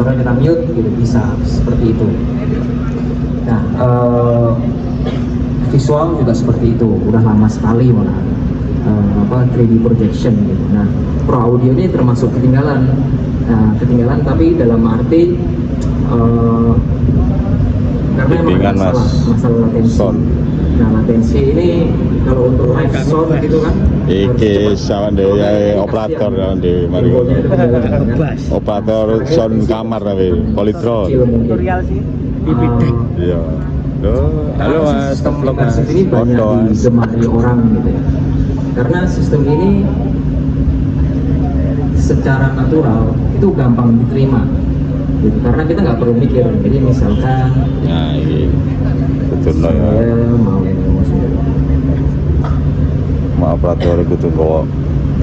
misalkan kita mute gitu bisa seperti itu. Nah visual juga seperti itu, udah lama sekali malah 3D projection gitu. Nah Pro Audio ini termasuk ketinggalan. Nah ketinggalan tapi dalam arti karena memang ada masalah latensi. Nah latensi ini kalau untuk live sound gitu kan iki sawan dari operator di mari operator sound kamar tapi politron tutorial sih iya. Halo Mas, sistem imersif ini banyak digemari orang gitu ya. Karena sistem ini secara natural itu gampang diterima gitu. Karena kita nggak perlu mikir. Jadi misalkan nah ini betul lah ya mau operator itu tuh bawa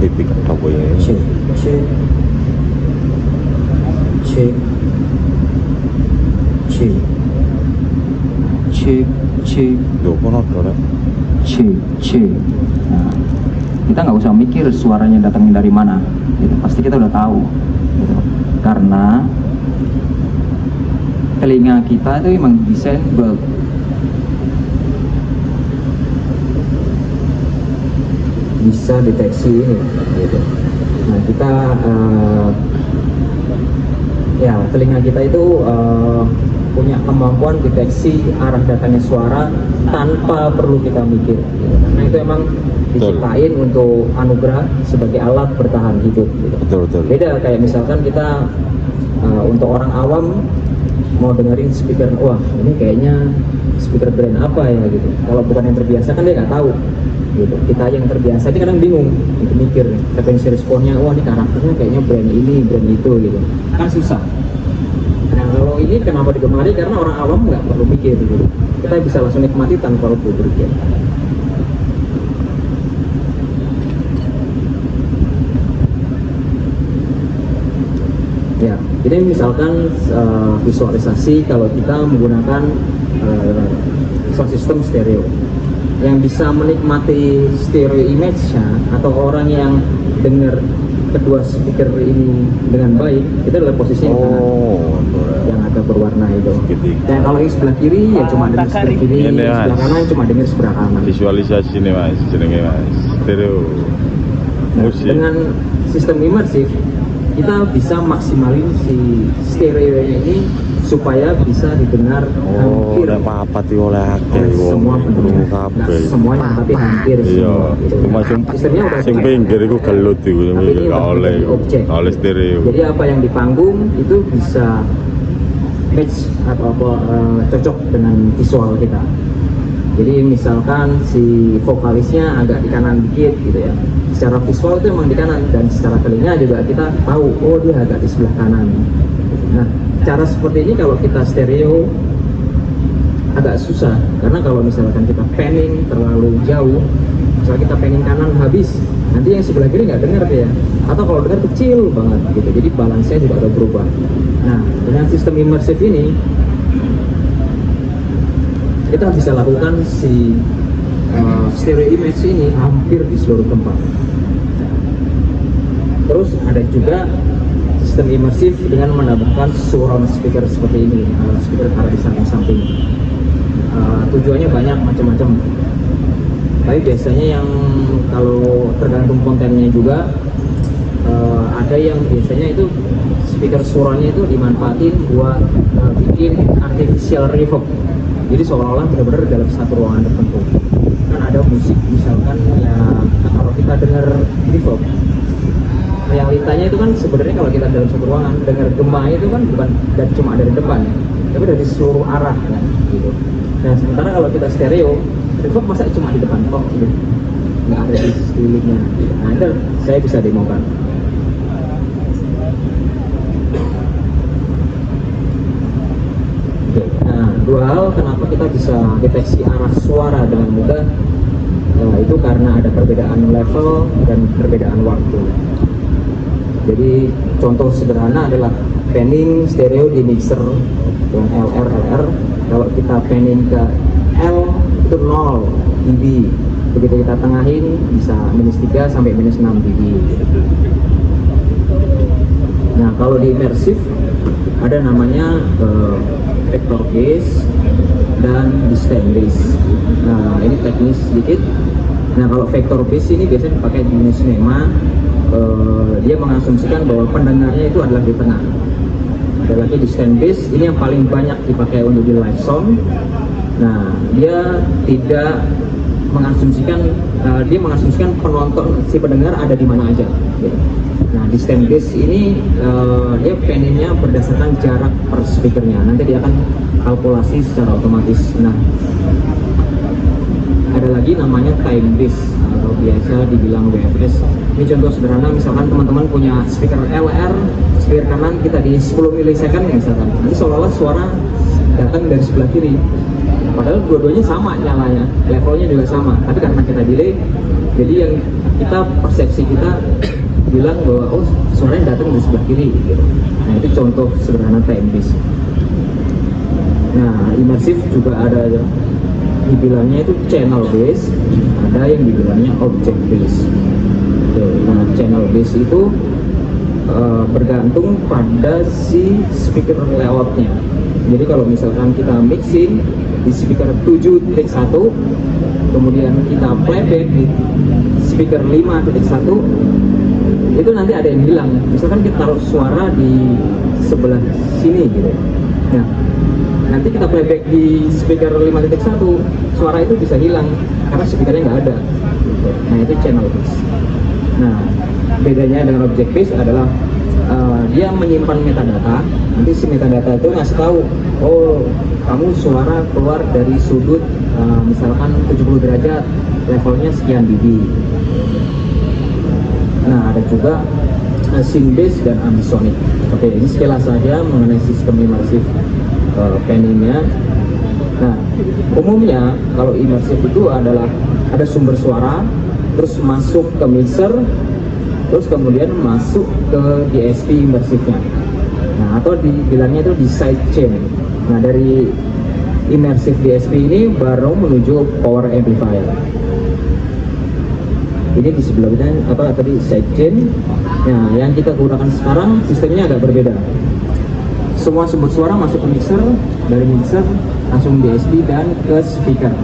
titik apa ya cek tuh operator cek. Nah, kita nggak usah mikir suaranya datangnya dari mana gitu. Pasti kita udah tahu gitu. Karena telinga kita itu memang desain bisa deteksi ini gitu. Nah kita ya telinga kita itu punya kemampuan deteksi arah datangnya suara tanpa perlu kita mikir gitu. Karena itu emang diciptain untuk anugerah sebagai alat bertahan hidup gitu. Betul. Beda kayak misalkan kita untuk orang awam mau dengerin speaker, wah ini kayaknya speaker brand apa ya gitu. Kalau bukan yang terbiasa kan dia nggak tahu gitu. Kita yang terbiasa itu kadang bingung gitu, mikir frekuensi responnya, wah ini karakternya kayaknya brand ini brand itu gitu kan susah. Nah kalau ini kenapa digemari, karena orang awam nggak perlu mikir gitu, kita bisa langsung nikmati tanpa perlu berpikir. Ya, jadi misalkan visualisasi kalau kita menggunakan sound system stereo yang bisa menikmati stereo image-nya, atau orang yang dengar kedua speaker ini dengan baik, itu adalah posisi yang kanan, yang agak berwarna itu. Dan kalau yang sebelah kiri ya cuma dengar sebelah kiri, sebelah kanan cuma dengar sebelah kanan. Visualisasi nih Mas, jenenge Mas, stereo musik. Dengan sistem imersif kita bisa maksimalin si stereo ini supaya bisa didengar hampir apa oleh semua pendengar, semuanya tapi hampir semua. Cuma sistemnya udah sing pinggir iku gelut iku gak oleh stereo. Jadi apa yang di panggung itu bisa match atau cocok dengan visual kita. Jadi misalkan si vokalisnya agak di kanan dikit gitu ya, secara visual itu emang di kanan, dan secara telinga juga kita tahu, oh dia agak di sebelah kanan. Nah cara seperti ini kalau kita stereo agak susah, karena kalau misalkan kita panning terlalu jauh, misalnya kita panning kanan habis, nanti yang sebelah kiri nggak dengar ya, atau kalau dengar kecil banget gitu, jadi balance-nya juga ada berubah. Nah dengan sistem imersif ini kita bisa lakukan si stereo image ini hampir di seluruh tempat. Terus ada juga sistem imersif dengan menambahkan surround speaker seperti ini, speaker taruh di samping-samping. Tujuannya banyak macam-macam. Tapi biasanya yang kalau tergantung kontennya juga, ada yang biasanya itu speaker suaranya itu dimanfaatin buat bikin artificial reverb. Jadi seolah-olah benar-benar dalam satu ruangan tertentu. Kan ada musik misalkan ya, kalau kita dengar reverb, realitanya itu kan sebenarnya kalau kita dalam satu ruangan dengar gema itu kan bukan dan cuma dari depan, tapi dari seluruh arah kan gitu. Nah sementara kalau kita stereo, reverb masa cuma di depan kok gitu, nggak ada di sekelilingnya. Nah itu saya bisa demokan. Nah, dua hal kenapa kita bisa deteksi arah suara dengan mudah, itu karena ada perbedaan level dan perbedaan waktu. Jadi contoh sederhana adalah panning stereo di mixer yang LR. Kalau kita panning ke L itu 0 dB, begitu kita tengahin bisa -3 sampai -6 dB. Nah, kalau di immersive ada namanya vector base dan distance base. Nah, ini teknis sedikit. Nah, kalau vector base ini biasanya dipakai di cinema. Dia mengasumsikan bahwa pendengarnya itu adalah di tengah. Ada lagi distance base, ini yang paling banyak dipakai untuk di live sound. Nah, dia tidak mengasumsikan, dia mengasumsikan penonton, si pendengar ada di mana aja. Nah, distance base ini dia panningnya berdasarkan jarak per speakernya. Nanti dia akan kalkulasi secara otomatis. Nah, ada lagi namanya time base atau biasa dibilang WFS. Ini contoh sederhana, misalkan teman-teman punya speaker LR, speaker kanan kita di 10 milisecond misalkan. Nanti seolah-olah suara datang dari sebelah kiri. Padahal dua-duanya sama nyalanya, levelnya juga sama. Tapi karena kita delay, jadi yang kita persepsi kita bilang bahwa oh suaranya datang dari sebelah kiri gitu. Nah, itu contoh sederhana time base. Nah, immersive juga ada dibilangnya itu channel base, ada yang dibilangnya object base. Nah, channel base itu bergantung pada si speaker layoutnya. Jadi kalau misalkan kita mixing di speaker 7.1, kemudian kita playback di speaker 5.1, itu nanti ada yang hilang. Misalkan kita taruh suara di sebelah sini gitu. Nah, nanti kita playback di speaker 5.1, suara itu bisa hilang karena speakernya nggak ada. Nah, itu channel base. Nah, bedanya dengan object base adalah dia menyimpan metadata. Nanti si metadata itu ngasih tahu, oh kamu suara keluar dari sudut misalkan 70 derajat, levelnya sekian dB. Nah, ada juga sync base dan ambisonic. Oke, ini sekilas saja mengenai sistem immersive panningnya. Nah, umumnya kalau immersive itu adalah ada sumber suara, terus masuk ke mixer, terus kemudian masuk ke DSP immersifnya. Nah, atau dibilangnya itu di side chain. Nah, dari immersive DSP ini baru menuju power amplifier. Ini di sebelahnya apa tadi side chain. Nah, yang kita gunakan sekarang sistemnya agak berbeda. Semua sumber suara masuk ke mixer, dari mixer langsung DSP dan ke speaker.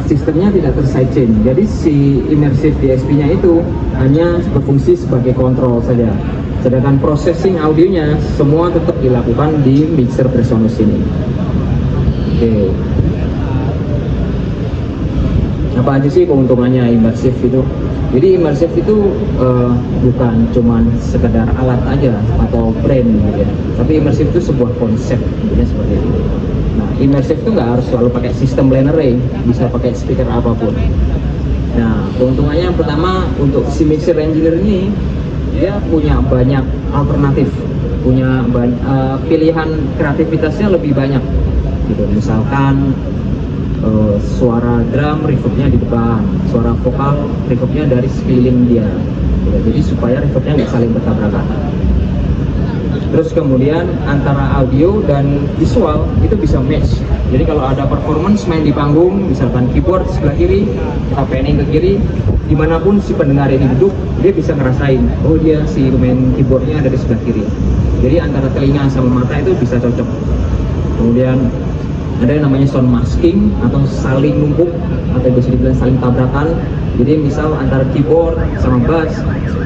Sistemnya tidak ter-side chain, jadi si immersive DSP-nya itu hanya berfungsi sebagai kontrol saja. Sedangkan processing audionya semua tetap dilakukan di mixer Presonus ini. Oke. Apa aja sih keuntungannya immersive itu? Jadi immersive itu bukan cuman sekedar alat aja atau brand gitu ya. Tapi immersive itu sebuah konsep, intinya seperti itu. Nah, immersive itu nggak harus selalu pakai sistem Line-Array, bisa pakai speaker apapun. Nah, keuntungannya yang pertama untuk si mixer engineer ini, dia punya banyak alternatif, punya pilihan kreativitasnya lebih banyak. Gitu. Misalkan suara drum reverbnya di depan, suara vokal reverbnya dari sekeliling dia. Gitu. Jadi supaya reverbnya nggak saling bertabrakan. Terus kemudian antara audio dan visual itu bisa match. Jadi kalau ada performance main di panggung, misalkan keyboard sebelah kiri, kita panning ke kiri, dimanapun si pendengar ini duduk, dia bisa ngerasain, oh dia si main keyboardnya ada di sebelah kiri. Jadi antara telinga sama mata itu bisa cocok. Kemudian ada yang namanya sound masking atau saling numpuk atau bisa dibilang saling tabrakan. Jadi misal antara keyboard sama bass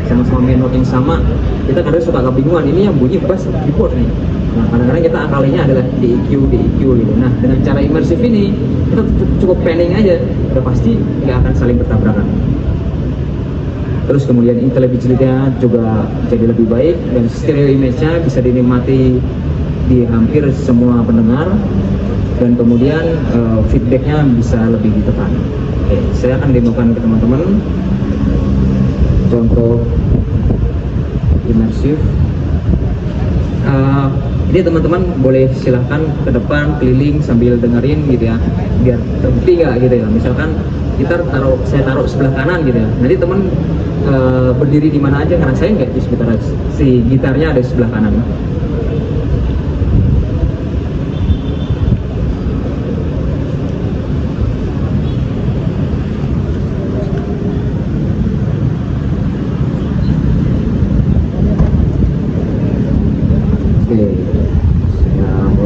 sama-sama main note yang sama, kita kadang suka kebingungan, ini yang bunyi bass atau keyboard nih. Nah, kadang-kadang kita akalinya adalah di EQ gitu. Nah, dengan cara immersive ini kita cukup panning aja, udah pasti nggak akan saling bertabrakan. Terus kemudian intelligibility-nya juga jadi lebih baik dan stereo image-nya bisa dinikmati di hampir semua pendengar, dan kemudian feedback-nya bisa lebih ditekan. Oke, saya akan demokan ke teman-teman contoh immersive. Ini teman-teman boleh silahkan ke depan keliling sambil dengerin gitu ya, biar terbukti nggak gitu ya. Misalkan saya taruh sebelah kanan gitu ya, nanti teman berdiri di mana aja karena saya nggak di sekitar si gitarnya ada di sebelah kanan.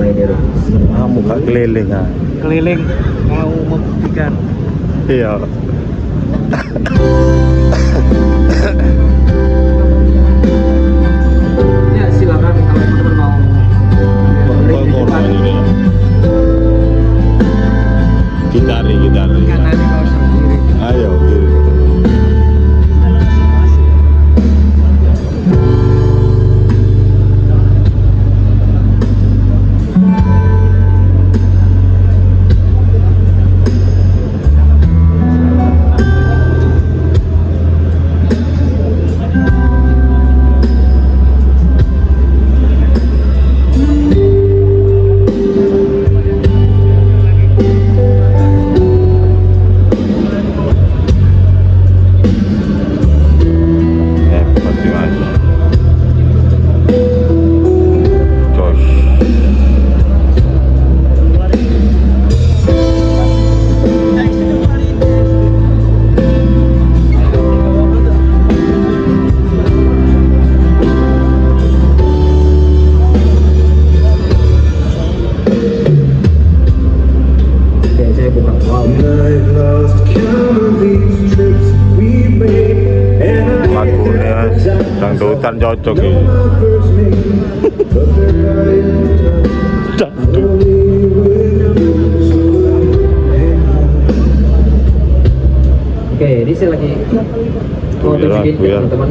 mulai dari muka keliling ah. Keliling mau membuktikan. Iya. Ya silakan kalau teman-teman mau Kok korban ini ya? Gitari. Kanan di kawasan kiri. Ayo kiri. Pasti mas. Josh. Oke, saya buka. Wow. Lagunya dangdutan cocok ya. Dangdut. Oke, ini saya lagi mau Iya, tunjukin iya. teman-teman